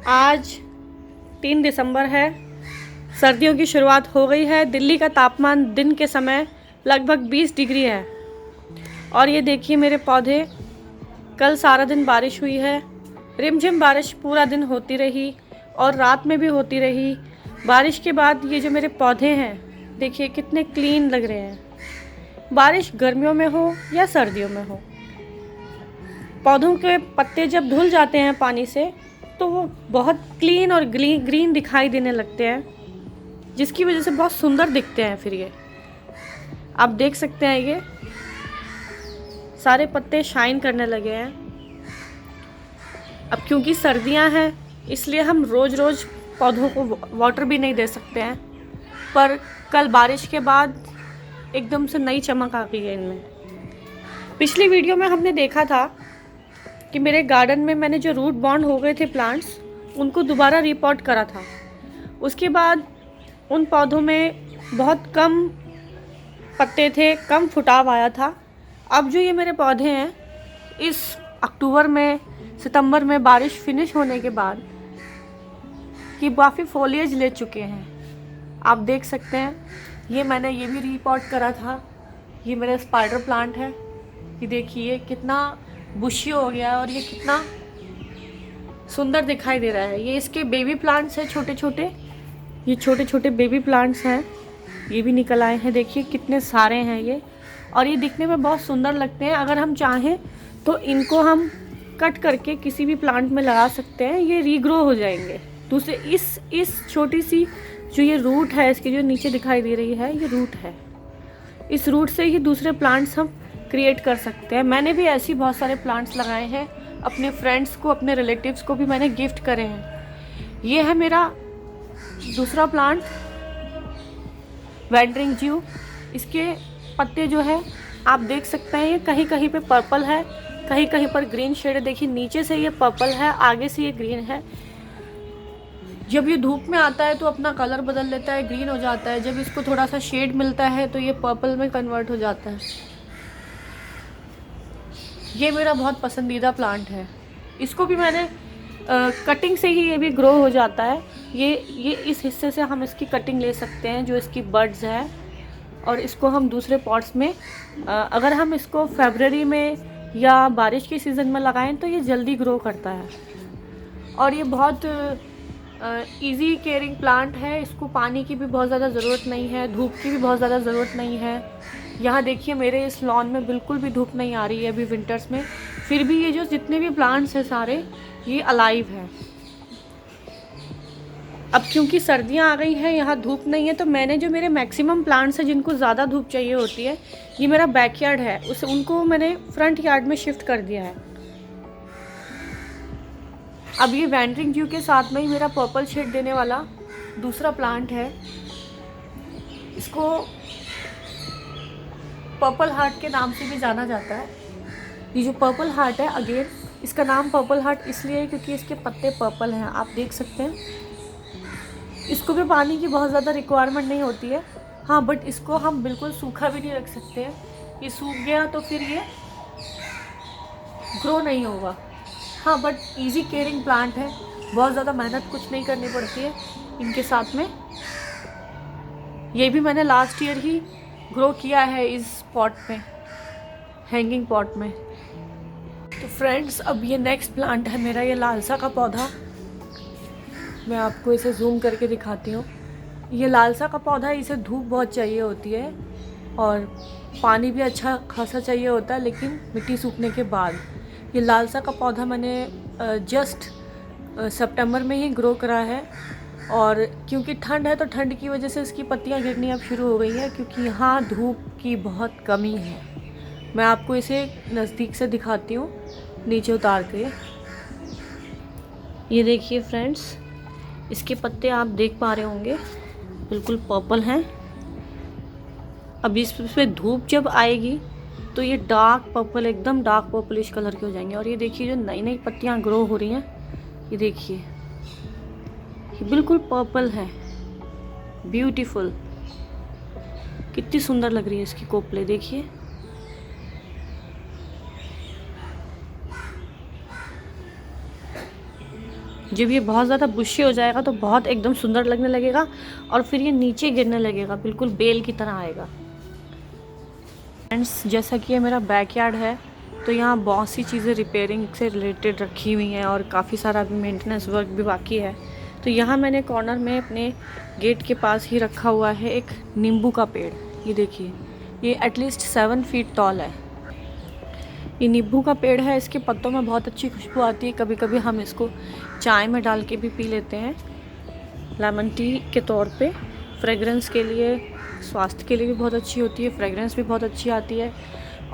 आज 3 दिसंबर है। सर्दियों की शुरुआत हो गई है। दिल्ली का तापमान दिन के समय लगभग 20 डिग्री है। और ये देखिए मेरे पौधे, कल सारा दिन बारिश हुई है। रिमझिम बारिश पूरा दिन होती रही और रात में भी होती रही। बारिश के बाद ये जो मेरे पौधे हैं, देखिए कितने क्लीन लग रहे हैं। बारिश गर्मियों में हो या सर्दियों में हो, पौधों के पत्ते जब धुल जाते हैं पानी से तो वो बहुत क्लीन और ग्रीन दिखाई देने लगते हैं, जिसकी वजह से बहुत सुंदर दिखते हैं। फिर ये आप देख सकते हैं, ये सारे पत्ते शाइन करने लगे हैं। अब क्योंकि सर्दियां हैं इसलिए हम रोज़ पौधों को वाटर भी नहीं दे सकते हैं, पर कल बारिश के बाद एकदम से नई चमक आ गई है इनमें। पिछली वीडियो में हमने देखा था कि मेरे गार्डन में मैंने जो रूट बॉन्ड हो गए थे प्लांट्स, उनको दोबारा रिपोर्ट करा था। उसके बाद उन पौधों में बहुत कम पत्ते थे, कम फुटाव आया था। अब जो ये मेरे पौधे हैं, इस अक्टूबर में सितंबर में बारिश फिनिश होने के बाद ये काफ़ी फोलिएज ले चुके हैं। आप देख सकते हैं, ये मैंने ये भी रिपोर्ट करा था। ये मेरा स्पाइडर प्लांट है। ये देखिए कितना बुशी हो गया और ये कितना सुंदर दिखाई दे रहा है। ये इसके बेबी प्लांट्स हैं, छोटे छोटे। ये छोटे छोटे बेबी प्लांट्स हैं, ये भी निकल आए हैं। देखिए कितने सारे हैं ये, और ये दिखने में बहुत सुंदर लगते हैं। अगर हम चाहें तो इनको हम कट करके किसी भी प्लांट में लगा सकते हैं, ये रीग्रो हो जाएंगे। दूसरे इस छोटी सी जो ये रूट है, इसकी जो नीचे दिखाई दे रही है, ये रूट है। इस रूट से ही दूसरे प्लांट्स हम क्रिएट कर सकते हैं। मैंने भी ऐसी बहुत सारे प्लांट्स लगाए हैं, अपने फ्रेंड्स को, अपने रिलेटिव्स को भी मैंने गिफ्ट करे हैं। ये है मेरा दूसरा प्लांट, वैंडरिंग ज्यू। इसके पत्ते जो है आप देख सकते हैं, ये कहीं कहीं पे पर्पल है, कहीं कहीं पर ग्रीन शेड है। देखिए नीचे से ये पर्पल है, आगे से ये ग्रीन है। जब ये धूप में आता है तो अपना कलर बदल लेता है, ग्रीन हो जाता है। जब इसको थोड़ा सा शेड मिलता है तो ये पर्पल में कन्वर्ट हो जाता है। ये मेरा बहुत पसंदीदा प्लांट है। इसको भी मैंने कटिंग से ही, ये भी ग्रो हो जाता है। ये इस हिस्से से हम इसकी कटिंग ले सकते हैं, जो इसकी बड्स है, और इसको हम दूसरे पॉट्स में अगर हम इसको फरवरी में या बारिश के सीज़न में लगाएं तो ये जल्दी ग्रो करता है। और ये बहुत इजी केयरिंग प्लांट है। इसको पानी की भी बहुत ज़्यादा ज़रूरत नहीं है, धूप की भी बहुत ज़्यादा ज़रूरत नहीं है। यहाँ देखिए मेरे इस लॉन में बिल्कुल भी धूप नहीं आ रही है अभी विंटर्स में, फिर भी ये जो जितने भी प्लांट्स हैं सारे ये अलाइव हैं। अब क्योंकि सर्दियाँ आ गई हैं, यहाँ धूप नहीं है, तो मैंने जो मेरे मैक्सिमम प्लांट्स हैं जिनको ज़्यादा धूप चाहिए होती है, ये मेरा बैकयार्ड है, उनको मैंने फ्रंट यार्ड में शिफ्ट कर दिया है। अब ये वैंडरिंग ज्यू के साथ में ही मेरा पर्पल शेड देने वाला दूसरा प्लांट है। इसको पर्पल हार्ट के नाम से भी जाना जाता है। ये जो पर्पल हार्ट है, अगेन इसका नाम पर्पल हार्ट इसलिए है क्योंकि इसके पत्ते पर्पल हैं, आप देख सकते हैं। इसको भी पानी की बहुत ज़्यादा रिक्वायरमेंट नहीं होती है। हाँ, बट इसको हम बिल्कुल सूखा भी नहीं रख सकते हैं। ये सूख गया तो फिर ये ग्रो नहीं होगा। हाँ, बट इजी केयरिंग प्लांट है, बहुत ज़्यादा मेहनत कुछ नहीं करनी पड़ती है इनके साथ में। ये भी मैंने लास्ट ईयर ही ग्रो किया है इस पॉट में, हैंगिंग पॉट में। तो फ्रेंड्स, अब ये नेक्स्ट प्लांट है मेरा, ये लालसा का पौधा। मैं आपको इसे जूम करके दिखाती हूँ। ये लालसा का पौधा, इसे धूप बहुत चाहिए होती है और पानी भी अच्छा खासा चाहिए होता है, लेकिन मिट्टी सूखने के बाद। ये लालसा का पौधा मैंने जस्ट सितंबर में ही ग्रो करा है। और क्योंकि ठंड है तो ठंड की वजह से इसकी पत्तियां गिरनी अब शुरू हो गई हैं, क्योंकि यहाँ धूप की बहुत कमी है। मैं आपको इसे नज़दीक से दिखाती हूँ, नीचे उतार के। ये देखिए फ्रेंड्स, इसके पत्ते आप देख पा रहे होंगे, बिल्कुल पर्पल हैं। अब इस पे धूप जब आएगी तो ये डार्क पर्पल, एकदम डार्क पर्पलिश कलर के हो जाएंगे। और ये देखिए जो नई नई पत्तियाँ ग्रो हो रही हैं, ये देखिए, ये बिल्कुल पर्पल है, ब्यूटीफुल। कितनी सुंदर लग रही है इसकी कोपले, देखिए। जब ये बहुत ज़्यादा बुशी हो जाएगा तो बहुत एकदम सुंदर लगने लगेगा और फिर ये नीचे गिरने लगेगा, बिल्कुल बेल की तरह आएगा। फ्रेंड्स, जैसा कि ये मेरा बैकयार्ड है तो यहाँ बहुत सी चीज़ें रिपेयरिंग से रिलेटेड रखी हुई हैं और काफ़ी सारा अभी मेंटेनेंस वर्क भी बाकी है। तो यहाँ मैंने कॉर्नर में अपने गेट के पास ही रखा हुआ है एक नींबू का पेड़। ये देखिए, ये एटलीस्ट 7 फीट टॉल है। ये नींबू का पेड़ है, इसके पत्तों में बहुत अच्छी खुशबू आती है। कभी कभी हम इसको चाय में डाल के भी पी लेते हैं, लेमन टी के तौर पे। फ्रेगरेंस के लिए, स्वास्थ्य के लिए भी बहुत अच्छी होती है, फ्रेगरेंस भी बहुत अच्छी आती है।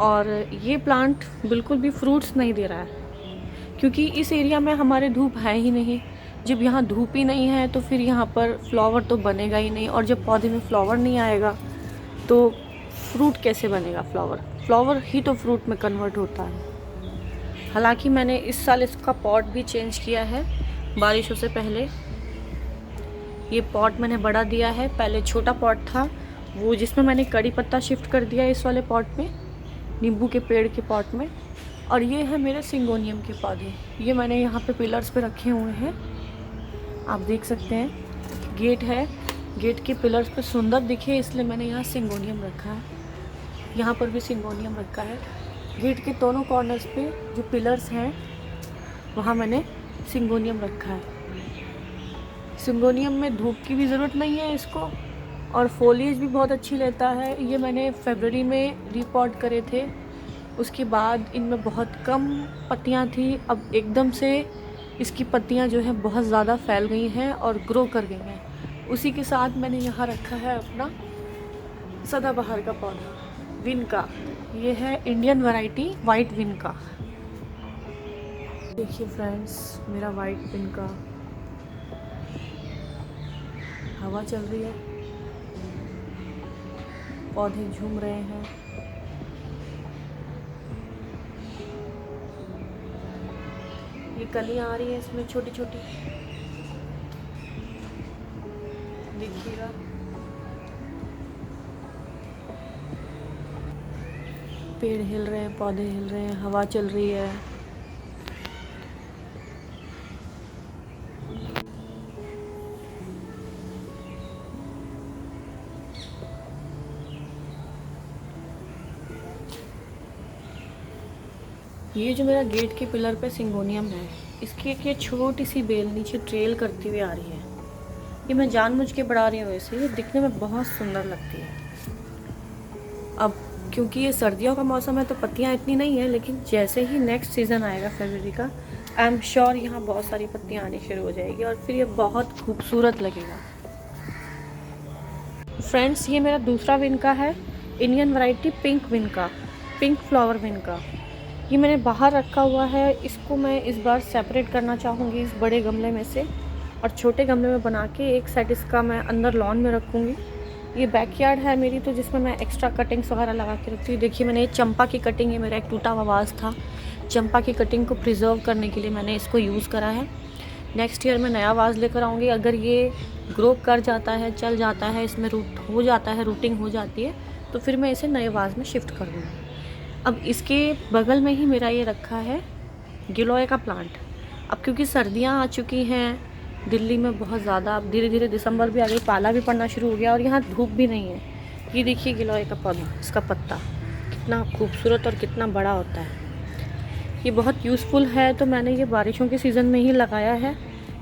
और ये प्लांट बिल्कुल भी फ्रूट्स नहीं दे रहा है क्योंकि इस एरिया में हमारे धूप है ही नहीं। जब यहाँ धूप ही नहीं है तो फिर यहाँ पर फ्लावर तो बनेगा ही नहीं, और जब पौधे में फ्लावर नहीं आएगा तो फ्रूट कैसे बनेगा? फ्लावर ही तो फ्रूट में कन्वर्ट होता है। हालांकि मैंने इस साल इसका पॉट भी चेंज किया है बारिशों से पहले। ये पॉट मैंने बड़ा दिया है, पहले छोटा पॉट था वो जिसमें मैंने कड़ी पत्ता शिफ्ट कर दिया इस वाले पॉट में, नींबू के पेड़ के पॉट में। और ये है मेरे सिंगोनियम के पौधे, ये मैंने यहाँ पे पिलर्स पे रखे हुए हैं, आप देख सकते हैं। गेट है, गेट के पिलर्स पे सुंदर दिखे इसलिए मैंने यहाँ सिंगोनियम रखा है। यहाँ पर भी सिंगोनियम रखा है। गेट के दोनों कॉर्नर्स पे जो पिलर्स हैं वहाँ मैंने सिंगोनियम रखा है। सिंगोनियम में धूप की भी ज़रूरत नहीं है इसको, और फोलिएज भी बहुत अच्छी लेता है। ये मैंने फरवरी में रीपॉट करे थे, उसके बाद इनमें बहुत कम पत्तियाँ थी। अब एकदम से इसकी पत्तियाँ जो है बहुत ज़्यादा फैल गई हैं और ग्रो कर गई हैं। उसी के साथ मैंने यहाँ रखा है अपना सदाबहार का पौधा, विन का। ये है इंडियन वैरायटी वाइट विन का। देखिए फ्रेंड्स, मेरा वाइट विन का, हवा चल रही है, पौधे झूम रहे हैं। ये कलियां आ रही हैं इसमें छोटी छोटी, देखिएगा। पेड़ हिल रहे हैं, पौधे हिल रहे हैं, हवा चल रही है। ये जो मेरा गेट के पिलर पे सिंगोनियम है, इसकी एक ये छोटी सी बेल नीचे ट्रेल करती हुई आ रही है। ये मैं जानबूझ के बढ़ा रही हूँ, वैसे ये दिखने में बहुत सुंदर लगती है। अब क्योंकि ये सर्दियों का मौसम है तो पत्तियाँ इतनी नहीं है, लेकिन जैसे ही नेक्स्ट सीज़न आएगा फरवरी का, आई एम श्योर यहाँ बहुत सारी पत्तियाँ आनी शुरू हो जाएगी और फिर ये बहुत खूबसूरत लगेगा। फ्रेंड्स, ये मेरा दूसरा विन का है, इंडियन वैरायटी पिंक विन का, पिंक फ्लावर विन का। ये मैंने बाहर रखा हुआ है, इसको मैं इस बार सेपरेट करना चाहूँगी इस बड़े गमले में से, और छोटे गमले में बना के एक साइड इसका मैं अंदर लॉन में रखूँगी। ये बैकयार्ड है मेरी, तो जिसमें मैं एक्स्ट्रा कटिंग्स वगैरह लगा के रखती हूँ। देखिए, मैंने चंपा की कटिंग, ये मेरा एक टूटा हुआ वाज था, चंपा की कटिंग को प्रिजर्व करने के लिए मैंने इसको यूज़ करा है। नेक्स्ट ईयर मैं नया वाज लेकर आऊँगी। अगर ये ग्रो कर जाता है, चल जाता है, इसमें रूट हो जाता है, रूटिंग हो जाती है, तो फिर मैं इसे नए वाज में शिफ्ट कर दूँगी। अब इसके बगल में ही मेरा ये रखा है गिलोय का प्लांट। अब क्योंकि सर्दियाँ आ चुकी हैं दिल्ली में बहुत ज़्यादा, अब धीरे धीरे दिसंबर भी आ गई, पाला भी पड़ना शुरू हो गया और यहाँ धूप भी नहीं है। ये देखिए गिलोय का पौधा, इसका पत्ता कितना खूबसूरत और कितना बड़ा होता है। ये बहुत यूज़फुल है, तो मैंने ये बारिशों के सीज़न में ही लगाया है,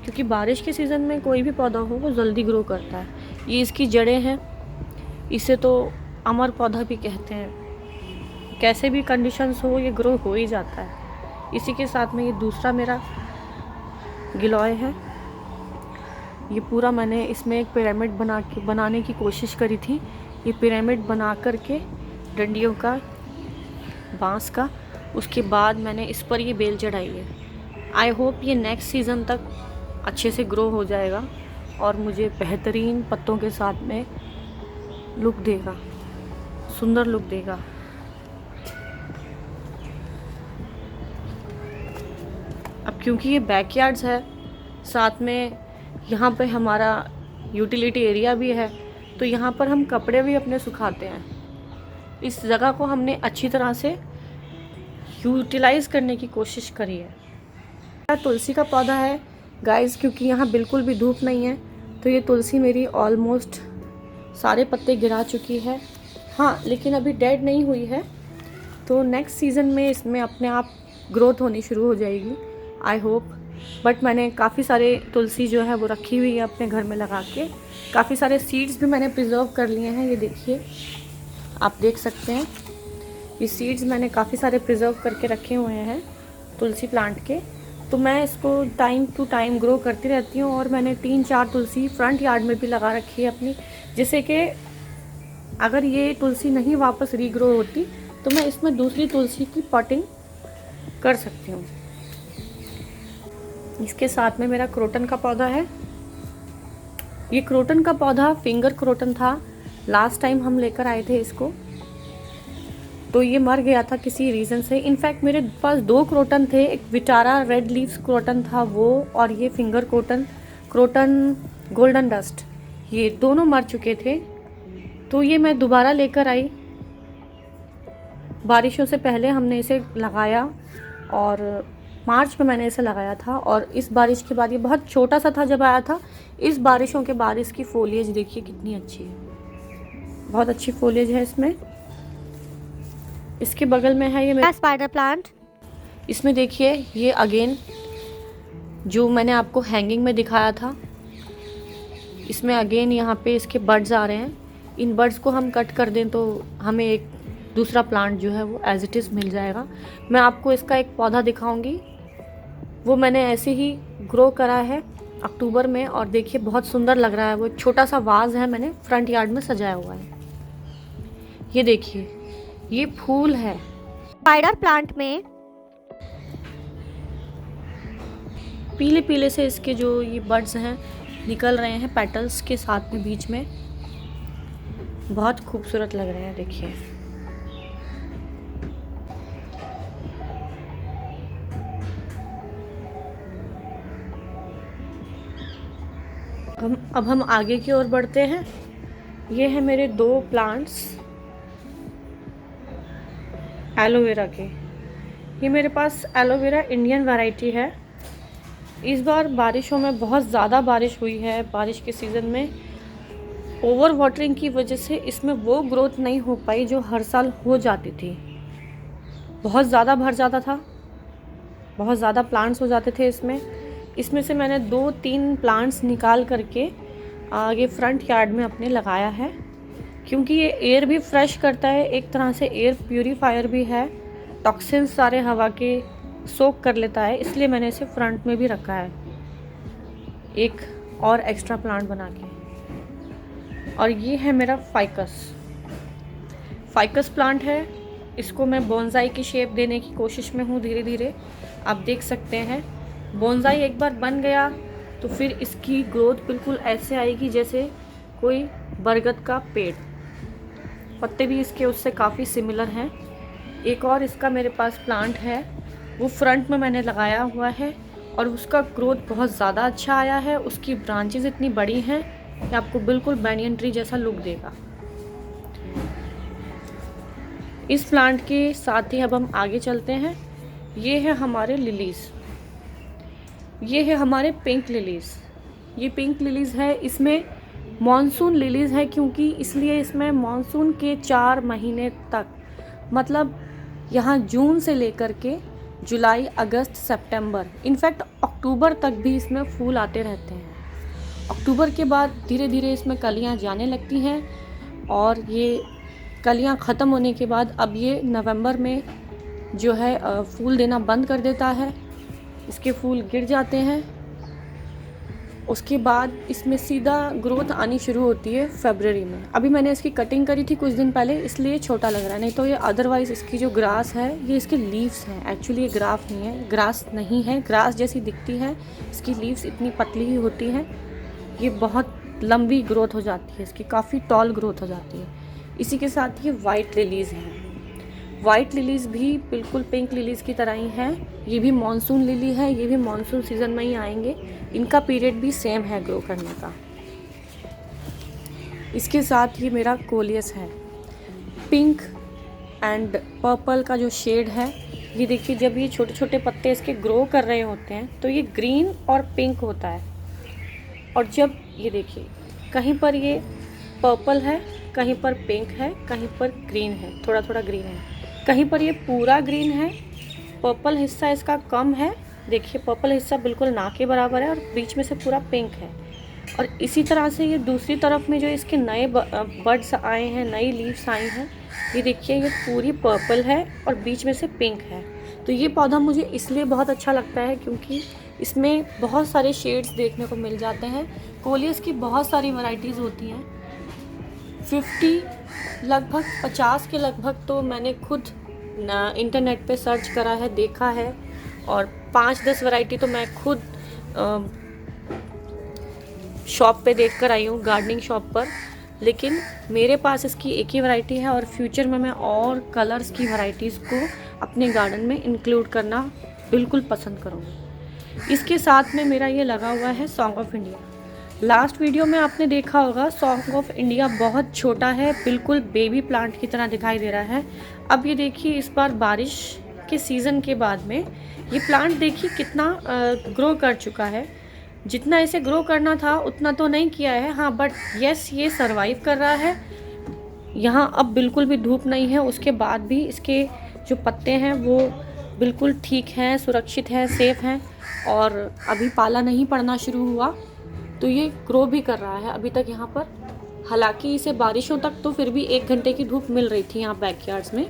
क्योंकि बारिश के सीज़न में कोई भी पौधा हो वो जल्दी ग्रो करता है। ये इसकी जड़ें हैं, इसे तो अमर पौधा भी कहते हैं। कैसे भी कंडीशंस हो ये ग्रो हो ही जाता है। इसी के साथ में ये दूसरा मेरा गिलोय है। ये पूरा मैंने इसमें एक पिरामिड बनाने की कोशिश करी थी। ये पिरामिड बना करके डंडियों का, बांस का, उसके बाद मैंने इस पर ये बेल चढ़ाई है। आई होप ये नेक्स्ट सीज़न तक अच्छे से ग्रो हो जाएगा और मुझे बेहतरीन पत्तों के साथ में लुक देगा, सुंदर लुक देगा। अब क्योंकि ये बैकयार्ड्स है, साथ में यहाँ पे हमारा यूटिलिटी एरिया भी है, तो यहाँ पर हम कपड़े भी अपने सुखाते हैं। इस जगह को हमने अच्छी तरह से यूटिलाइज़ करने की कोशिश करी है। तुलसी का पौधा है, गाइस, क्योंकि यहाँ बिल्कुल भी धूप नहीं है तो ये तुलसी मेरी ऑलमोस्ट सारे पत्ते गिरा चुकी है। हाँ, लेकिन अभी डेड नहीं हुई है, तो नेक्स्ट सीज़न में इसमें अपने आप ग्रोथ होनी शुरू हो जाएगी, आई होप। बट मैंने काफ़ी सारे तुलसी जो है वो रखी हुई है अपने घर में लगा के। काफ़ी सारे सीड्स भी मैंने प्रिजर्व कर लिए हैं, ये देखिए, आप देख सकते हैं। ये सीड्स मैंने काफ़ी सारे प्रिजर्व करके रखे हुए हैं तुलसी प्लांट के। तो मैं इसको टाइम टू टाइम ग्रो करती रहती हूँ, और मैंने 3-4 तुलसी फ्रंट यार्ड में भी लगा रखी है अपनी, जिससे कि अगर ये तुलसी नहीं वापस रीग्रो होती तो मैं इसमें दूसरी तुलसी की पॉटिंग कर सकती हूँ। इसके साथ में मेरा क्रोटन का पौधा है। ये क्रोटन का पौधा फिंगर क्रोटन था, लास्ट टाइम हम लेकर आए थे इसको, तो ये मर गया था किसी रीज़न से। इनफैक्ट मेरे पास 2 क्रोटन थे, एक विटारा रेड लीव्स क्रोटन था वो, और ये फिंगर क्रोटन गोल्डन डस्ट, ये दोनों मर चुके थे। तो ये मैं दोबारा लेकर आई, बारिशों से पहले हमने इसे लगाया, और मार्च में मैंने इसे लगाया था, और इस बारिश के बाद ये बहुत छोटा सा था जब आया था। इस बारिशों के बाद इसकी फोलिएज देखिए कितनी अच्छी है, बहुत अच्छी फोलिएज है इसमें। इसके बगल में है ये मेरा स्पाइडर प्लांट। इसमें देखिए, ये अगेन जो मैंने आपको हैंगिंग में दिखाया था, इसमें अगेन यहाँ पे इसके बड्स आ रहे हैं। इन बड्स को हम कट कर दें तो हमें एक दूसरा प्लांट जो है वो एज इट इज़ मिल जाएगा। मैं आपको इसका एक पौधा दिखाऊंगी, वो मैंने ऐसे ही ग्रो करा है अक्टूबर में, और देखिए बहुत सुंदर लग रहा है। वो छोटा सा वाज है, मैंने फ्रंट यार्ड में सजाया हुआ है। ये देखिए, ये फूल है स्पाइडर प्लांट में, पीले पीले से इसके जो ये बड्स हैं निकल रहे हैं पेटल्स के साथ में, बीच में बहुत खूबसूरत लग रहे हैं। देखिए, अब हम आगे की ओर बढ़ते हैं। ये है मेरे 2 प्लांट्स एलोवेरा के। ये मेरे पास एलोवेरा इंडियन वैरायटी है। इस बार बारिशों में बहुत ज़्यादा बारिश हुई है, बारिश के सीज़न में ओवर वाटरिंग की वजह से इसमें वो ग्रोथ नहीं हो पाई जो हर साल हो जाती थी। बहुत ज़्यादा भर जाता था, बहुत ज़्यादा प्लांट्स हो जाते थे इसमें से मैंने 2-3 प्लांट्स निकाल करके आगे फ्रंट यार्ड में अपने लगाया है, क्योंकि ये एयर भी फ्रेश करता है, एक तरह से एयर प्यूरीफायर भी है, टॉक्सिन्स सारे हवा के सोक कर लेता है, इसलिए मैंने इसे फ्रंट में भी रखा है एक और एक्स्ट्रा प्लांट बना के। और ये है मेरा फाइकस प्लांट है। इसको मैं बोनसाई की शेप देने की कोशिश में हूँ धीरे धीरे। आप देख सकते हैं, बोनसाई एक बार बन गया तो फिर इसकी ग्रोथ बिल्कुल ऐसे आएगी जैसे कोई बरगद का पेड़। पत्ते भी इसके उससे काफ़ी सिमिलर हैं। एक और इसका मेरे पास प्लांट है, वो फ्रंट में मैंने लगाया हुआ है, और उसका ग्रोथ बहुत ज़्यादा अच्छा आया है। उसकी ब्रांचेस इतनी बड़ी हैं कि आपको बिल्कुल बैनियन ट्री जैसा लुक देगा। इस प्लांट के साथ ही अब हम आगे चलते हैं। ये है हमारे लिलीज़, ये है हमारे पिंक लिलीज़। ये पिंक लिलीज़ है, इसमें मॉनसून लिलीज़ है, क्योंकि इसलिए इसमें मॉनसून के 4 महीने तक, मतलब यहाँ जून से लेकर के जुलाई, अगस्त, सितंबर, इनफैक्ट अक्टूबर तक भी इसमें फूल आते रहते हैं। अक्टूबर के बाद धीरे धीरे इसमें कलियाँ जाने लगती हैं, और ये कलियाँ ख़त्म होने के बाद अब ये नवंबर में जो है फूल देना बंद कर देता है। इसके फूल गिर जाते हैं, उसके बाद इसमें सीधा ग्रोथ आनी शुरू होती है फरवरी में। अभी मैंने इसकी कटिंग करी थी कुछ दिन पहले, इसलिए छोटा लग रहा है, नहीं तो ये अदरवाइज़ इसकी जो ग्रास है, ये इसके लीव्स हैं। एक्चुअली ये ग्राफ नहीं है, ग्रास नहीं है, ग्रास जैसी दिखती है। इसकी लीव्स इतनी पतली ही होती हैं, ये बहुत लंबी ग्रोथ हो जाती है, इसकी काफ़ी टॉल ग्रोथ हो जाती है। इसी के साथ ये वाइट लिलीज़ हैं। वाइट लिलीज़ भी बिल्कुल पिंक लिलीज़ की तरह ही हैं। ये भी मॉनसून लिली है, ये भी मॉनसून सीज़न में ही आएंगे। इनका पीरियड भी सेम है ग्रो करने का। इसके साथ ये मेरा कोलियस है। पिंक एंड पर्पल का जो शेड है ये देखिए, जब ये छोटे छोटे पत्ते इसके ग्रो कर रहे होते हैं तो ये ग्रीन और पिंक होता है। और जब ये देखिए, कहीं पर ये पर्पल है, कहीं पर पिंक है, कहीं पर ग्रीन है, थोड़ा थोड़ा ग्रीन है, कहीं पर ये पूरा ग्रीन है, पर्पल हिस्सा इसका कम है। देखिए, पर्पल हिस्सा बिल्कुल ना के बराबर है और बीच में से पूरा पिंक है। और इसी तरह से ये दूसरी तरफ में जो इसके नए बड्स आए हैं, नई लीव्स आई हैं, ये देखिए, ये पूरी पर्पल है और बीच में से पिंक है। तो ये पौधा मुझे इसलिए बहुत अच्छा लगता है क्योंकि इसमें बहुत सारे शेड्स देखने को मिल जाते हैं। कोलियस की बहुत सारी वैरायटीज़ होती हैं, लगभग 50 के लगभग तो मैंने खुद इंटरनेट पे सर्च करा है, देखा है। और 5-10 वैरायटी तो मैं खुद शॉप पे देख कर आई हूँ, गार्डनिंग शॉप पर। लेकिन मेरे पास इसकी एक ही वैरायटी है और फ्यूचर में मैं और कलर्स की वैरायटीज़ को अपने गार्डन में इंक्लूड करना बिल्कुल पसंद करूँगी। इसके साथ में मेरा ये लगा हुआ है song of India. Last video में आपने देखा होगा, सॉन्ग ऑफ इंडिया बहुत छोटा है, बिल्कुल बेबी प्लांट की तरह दिखाई दे रहा है। अब ये देखिए, इस बार बारिश के सीज़न के बाद में ये प्लांट देखिए कितना ग्रो कर चुका है। जितना इसे ग्रो करना था उतना तो नहीं किया है, हाँ, बट यस, ये सरवाइव कर रहा है। यहाँ अब बिल्कुल भी धूप नहीं है, उसके बाद भी इसके जो पत्ते हैं वो बिल्कुल ठीक हैं, सुरक्षित हैं, सेफ़ हैं और अभी पाला नहीं पड़ना शुरू हुआ। तो ये ग्रो भी कर रहा है अभी तक यहाँ पर। हालांकि इसे बारिशों तक तो फिर भी 1 घंटे की धूप मिल रही थी यहाँ बैकयार्ड्स में।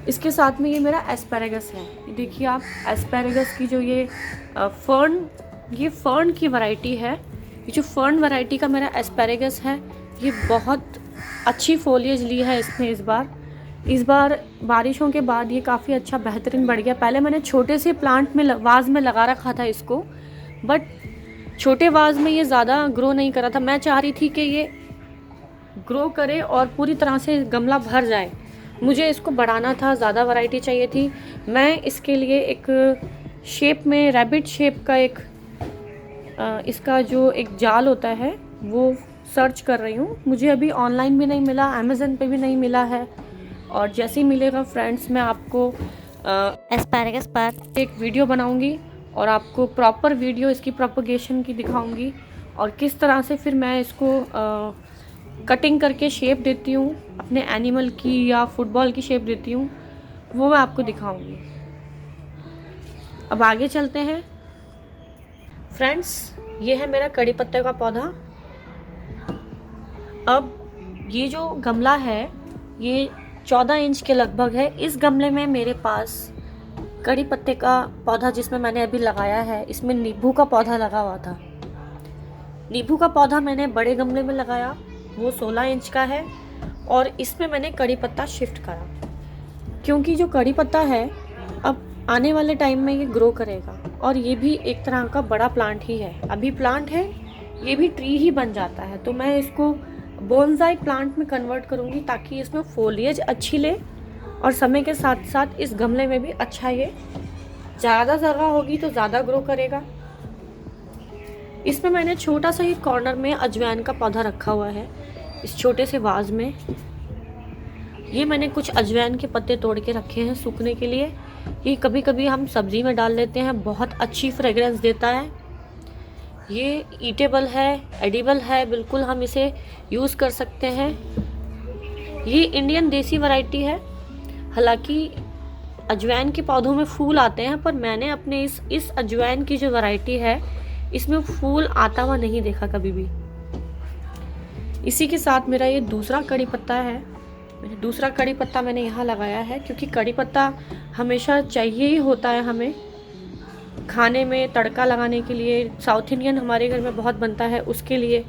इसके साथ में ये मेरा एस्पैरेगस है। देखिए आप, एस्पैरेगस की जो ये फर्न की वैरायटी है, ये जो फर्न वैरायटी का मेरा एस्पैरेगस है, ये बहुत अच्छी फोलिएज ली है इसने इस बार बारिशों के बाद ये काफ़ी अच्छा बेहतरीन बढ़ गया। पहले मैंने छोटे से प्लांट में वाज में लगा रखा था इसको, बट छोटे वाज में ये ज़्यादा ग्रो नहीं करा था। मैं चाह रही थी कि ये ग्रो करे और पूरी तरह से गमला भर जाए। मुझे इसको बढ़ाना था, ज़्यादा वैरायटी चाहिए थी। मैं इसके लिए एक शेप में, रैबिट शेप का इसका जो एक जाल होता है वो सर्च कर रही हूँ। मुझे अभी ऑनलाइन भी नहीं मिला, अमेज़न पे भी नहीं मिला है। और जैसे ही मिलेगा फ्रेंड्स, मैं आपको एस्पैरेगस पर एक वीडियो बनाऊँगी और आपको प्रॉपर वीडियो इसकी प्रोपगेशन की दिखाऊंगी और किस तरह से फिर मैं इसको कटिंग करके शेप देती हूँ, अपने एनिमल की या फुटबॉल की शेप देती हूँ, वो मैं आपको दिखाऊंगी। अब आगे चलते हैं फ्रेंड्स। ये है मेरा कड़ी पत्ते का पौधा। अब ये जो गमला है ये 14 इंच के लगभग है। इस गमले में मेरे पास कड़ी पत्ते का पौधा जिसमें मैंने अभी लगाया है, इसमें नींबू का पौधा लगा हुआ था। नींबू का पौधा मैंने बड़े गमले में लगाया, वो 16 इंच का है और इसमें मैंने कड़ी पत्ता शिफ्ट करा क्योंकि जो कड़ी पत्ता है अब आने वाले टाइम में ये ग्रो करेगा और ये भी एक तरह का बड़ा प्लांट ही है। अभी प्लांट है, ये भी ट्री ही बन जाता है। तो मैं इसको बोनसाई प्लांट में कन्वर्ट करूँगी ताकि इसमें फोलिएज अच्छी ले और समय के साथ साथ इस गमले में भी अच्छा, ये ज़्यादा जगह होगी तो ज़्यादा ग्रो करेगा। इसमें मैंने छोटा सा ही कॉर्नर में अजवाइन का पौधा रखा हुआ है, इस छोटे से वाज में। ये मैंने कुछ अजवाइन के पत्ते तोड़ के रखे हैं सूखने के लिए। ये कभी कभी हम सब्ज़ी में डाल लेते हैं, बहुत अच्छी फ्रेगरेंस देता है। ये ईटेबल है, एडिबल है, बिल्कुल हम इसे यूज़ कर सकते हैं। ये इंडियन देसी वैरायटी है। हालांकि अजवाइन के पौधों में फूल आते हैं, पर मैंने अपने इस अजवाइन की जो वैरायटी है इसमें फूल आता हुआ नहीं देखा कभी भी। इसी के साथ मेरा ये दूसरा कड़ी पत्ता है। दूसरा कड़ी पत्ता मैंने यहाँ लगाया है क्योंकि कड़ी पत्ता हमेशा चाहिए ही होता है हमें खाने में, तड़का लगाने के लिए। साउथ इंडियन हमारे घर में बहुत बनता है, उसके लिए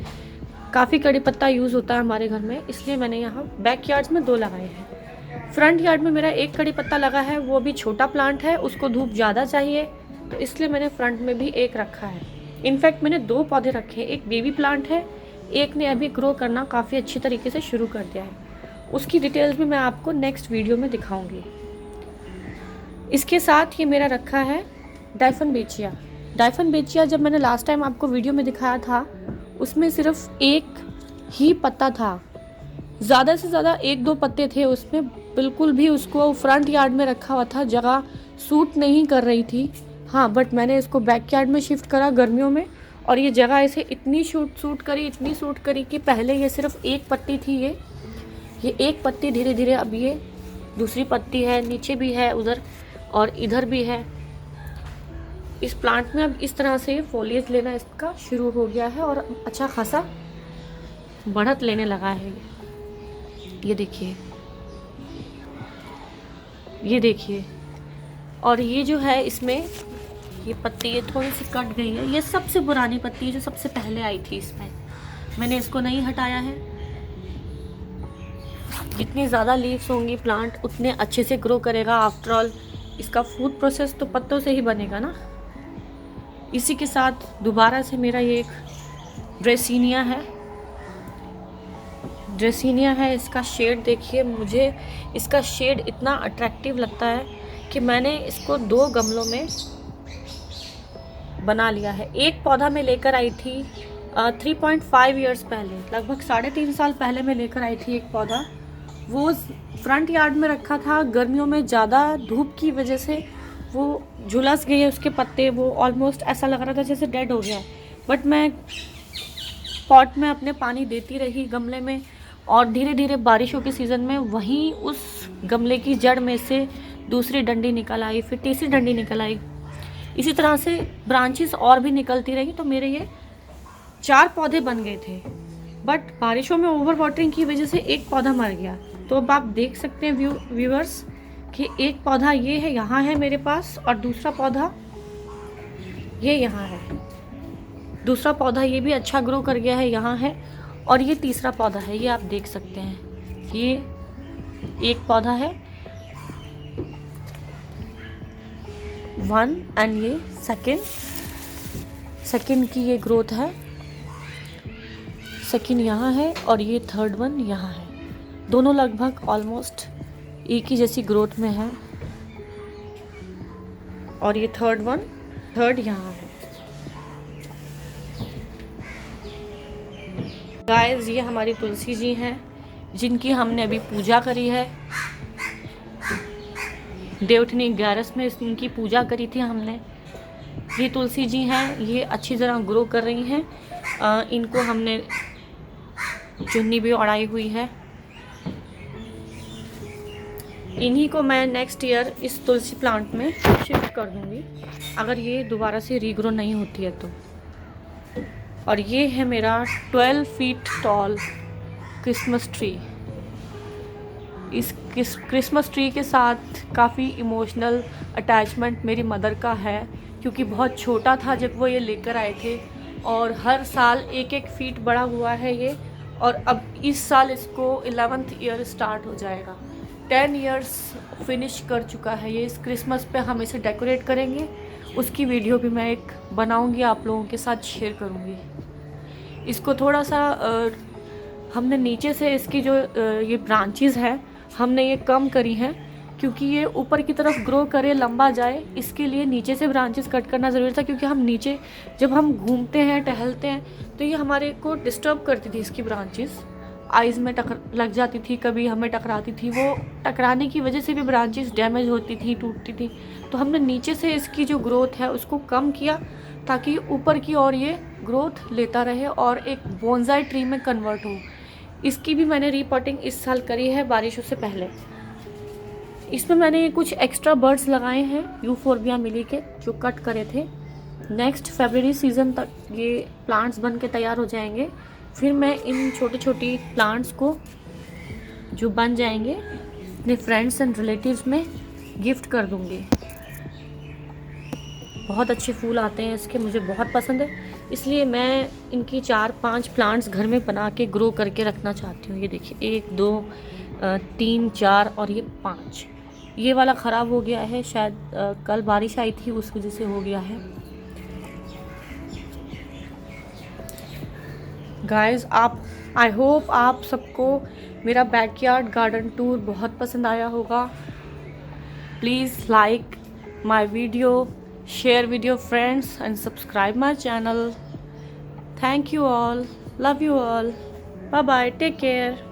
काफ़ी कड़ी पत्ता यूज़ होता है हमारे घर में, इसलिए मैंने यहाँ बैक यार्ड्स में 2 लगाए हैं। फ्रंट यार्ड में मेरा एक कड़ी पत्ता लगा है, वो भी छोटा प्लांट है, उसको धूप ज़्यादा चाहिए, तो इसलिए मैंने फ्रंट में भी एक रखा है। इनफैक्ट मैंने 2 पौधे रखे हैं, एक बेबी प्लांट है, एक ने अभी ग्रो करना काफ़ी अच्छी तरीके से शुरू कर दिया है। उसकी डिटेल्स भी मैं आपको नेक्स्ट वीडियो में दिखाऊंगी। इसके साथ ये मेरा रखा है डायफनबेचिया। डायफनबेचिया जब मैंने लास्ट टाइम आपको वीडियो में दिखाया था उसमें सिर्फ एक ही पत्ता था, ज़्यादा से ज़्यादा 1-2 पत्ते थे उसमें, बिल्कुल भी उसको फ्रंट यार्ड में रखा हुआ था, जगह सूट नहीं कर रही थी। हाँ, बट मैंने इसको बैक यार्ड में शिफ्ट करा गर्मियों में, और ये जगह ऐसे इतनी इतनी सूट करी कि पहले ये सिर्फ एक पत्ती थी, ये एक पत्ती धीरे धीरे अब ये दूसरी पत्ती है, नीचे भी है उधर और इधर भी है। इस प्लांट में अब इस तरह से फॉलिएज लेना इसका शुरू हो गया है और अच्छा खासा बढ़त लेने लगा है। ये देखिए, ये देखिए। और ये जो है इसमें ये पत्ती ये थोड़ी सी कट गई है, ये सबसे पुरानी पत्ती है जो सबसे पहले आई थी इसमें, मैंने इसको नहीं हटाया है। जितनी ज़्यादा लीव्स होंगी प्लांट उतने अच्छे से ग्रो करेगा। आफ्टर ऑल इसका फूड प्रोसेस तो पत्तों से ही बनेगा ना। इसी के साथ दोबारा से मेरा ये एक ड्रेसिनिया है। इसका शेड देखिए, मुझे इसका शेड इतना अट्रैक्टिव लगता है कि मैंने इसको 2 गमलों में बना लिया है। एक पौधा मैं लेकर आई थी 3.5 इयर्स पहले, लगभग 3.5 साल पहले मैं लेकर आई थी एक पौधा। वो फ्रंट यार्ड में रखा था, गर्मियों में ज़्यादा धूप की वजह से वो झुलस गई है, उसके पत्ते वो ऑलमोस्ट ऐसा लग रहा था जैसे डेड हो गया है। बट मैं पॉट में अपने पानी देती रही गमले में, और धीरे धीरे बारिशों के सीज़न में वहीं उस गमले की जड़ में से दूसरी डंडी निकल आई, फिर तीसरी डंडी निकल आई। इसी तरह से ब्रांचेस और भी निकलती रही, तो मेरे ये 4 पौधे बन गए थे। बट बारिशों में ओवर वाटरिंग की वजह से एक पौधा मर गया। तो अब आप देख सकते हैं व्यूअर्स कि एक पौधा ये है, यहाँ है मेरे पास, और दूसरा पौधा ये यहाँ है। दूसरा पौधा ये भी अच्छा ग्रो कर गया है, यहाँ है, और ये तीसरा पौधा है, ये आप देख सकते हैं। ये एक पौधा है 1 एंड ये सेकंड की ये ग्रोथ है। सेकंड यहाँ है और ये थर्ड वन यहाँ है। दोनों लगभग ऑलमोस्ट एक ही जैसी ग्रोथ में है, और ये थर्ड यहाँ है। गाइस, ये हमारी तुलसी जी हैं जिनकी हमने अभी पूजा करी है। देवठनी 11 में इनकी पूजा करी थी हमने। ये तुलसी जी हैं, ये अच्छी तरह ग्रो कर रही हैं। इनको हमने चुन्नी भी उड़ाई हुई है। इन्हीं को मैं नेक्स्ट ईयर इस तुलसी प्लांट में शिफ्ट कर दूंगी, अगर ये दोबारा से रीग्रो नहीं होती है तो। और ये है मेरा 12 फीट टॉल क्रिसमस ट्री। इस क्रिसमस ट्री के साथ काफ़ी इमोशनल अटैचमेंट मेरी मदर का है, क्योंकि बहुत छोटा था जब वो ये लेकर आए थे, और हर साल 1-1 फीट बड़ा हुआ है ये। और अब इस साल इसको 11th ईयर स्टार्ट हो जाएगा। 10 इयर्स फिनिश कर चुका है ये। इस क्रिसमस पे हम इसे डेकोरेट करेंगे, उसकी वीडियो भी मैं एक बनाऊंगी, आप लोगों के साथ शेयर करूंगी। इसको थोड़ा सा हमने नीचे से इसकी जो ये ब्रांचेस है हमने ये कम करी हैं, क्योंकि ये ऊपर की तरफ ग्रो करे, लंबा जाए, इसके लिए नीचे से ब्रांचेस कट करना ज़रूरी था। क्योंकि हम नीचे जब हम घूमते हैं, टहलते हैं, तो ये हमारे को डिस्टर्ब करती थी। इसकी ब्रांचेस आइज़ में लग जाती थी, कभी हमें टकराती थी। वो टकराने की वजह से भी ब्रांचेस डैमेज होती थी, टूटती थी। तो हमने नीचे से इसकी जो ग्रोथ है उसको कम किया, ताकि ऊपर की ओर ये ग्रोथ लेता रहे और एक बोनसाई ट्री में कन्वर्ट हो। इसकी भी मैंने रीपॉटिंग इस साल करी है बारिशों से पहले। इसमें मैंने कुछ एक्स्ट्रा बर्ड्स लगाए हैं यूफोर्बिया मिली के, जो कट करे थे। नेक्स्ट फरवरी सीज़न तक ये प्लांट्स बन के तैयार हो जाएंगे। फिर मैं इन छोटी छोटी प्लांट्स को जो बन जाएंगे अपने फ्रेंड्स एंड रिलेटिव्स में गिफ्ट कर दूँगी। बहुत अच्छे फूल आते हैं इसके, मुझे बहुत पसंद है, इसलिए मैं इनकी 4-5 प्लांट्स घर में बना के ग्रो करके रखना चाहती हूँ। ये देखिए 1, 2, 3, 4 और ये 5। ये वाला ख़राब हो गया है, शायद कल बारिश आई थी उस वजह से हो गया है। गाइस, आई होप आप सबको मेरा बैकयार्ड गार्डन टूर बहुत पसंद आया होगा। Please like my video, share with your friends and subscribe my channel. Thank you all. Love you all. Bye bye. Take care.